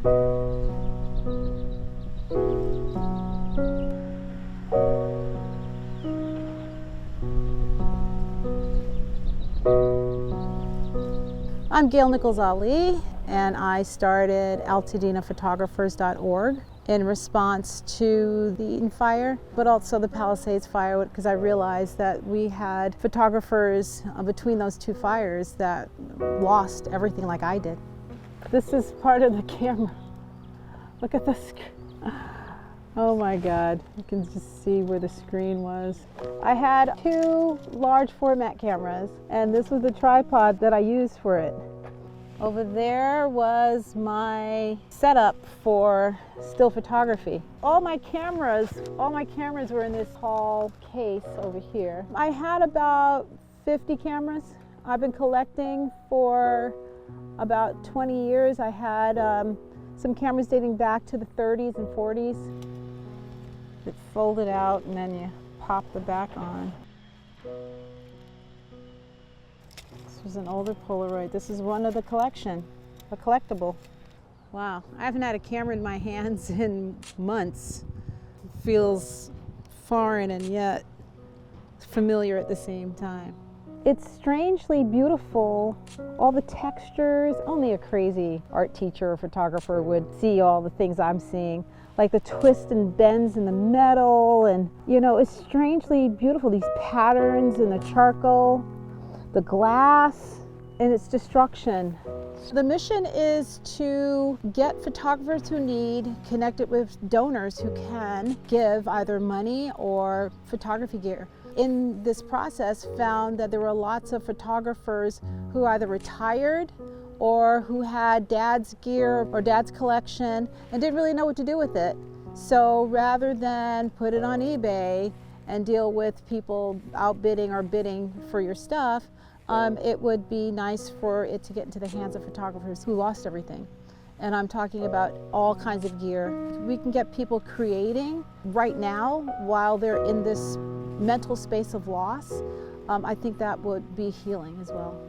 I'm Nicholls-Ali, and I started altadena-photographers.org in response to the Eaton fire, but also the Palisades fire, because I realized that we had photographers between those two fires that lost everything like I did. This is part of the camera. Look at this. Oh my God, you can just see where the screen was. I had two large format cameras, and this was the tripod that I used for it. Over there was my setup for still photography. All my cameras were in this tall case over here. I had about 50 cameras. I've been collecting for about 20 years. I had some cameras dating back to the 30s and 40s. It folded out and then you pop the back on. This was an older Polaroid. This is one of the collection, a collectible. Wow, I haven't had a camera in my hands in months. It feels foreign and yet familiar at the same time. It's strangely beautiful, all the textures. Only a crazy art teacher or photographer would see all the things I'm seeing, like the twists and bends in the metal, and it's strangely beautiful, these patterns in the charcoal, the glass, and its destruction. The mission is to get photographers who need connected with donors who can give either money or photography gear. In this process, found that there were lots of photographers who either retired or who had dad's gear or dad's collection and didn't really know what to do with it. So rather than put it on eBay and deal with people outbidding or bidding for your stuff, it would be nice for it to get into the hands of photographers who lost everything. And I'm talking about all kinds of gear. We can get people creating right now while they're in this mental space of loss. I think that would be healing as well.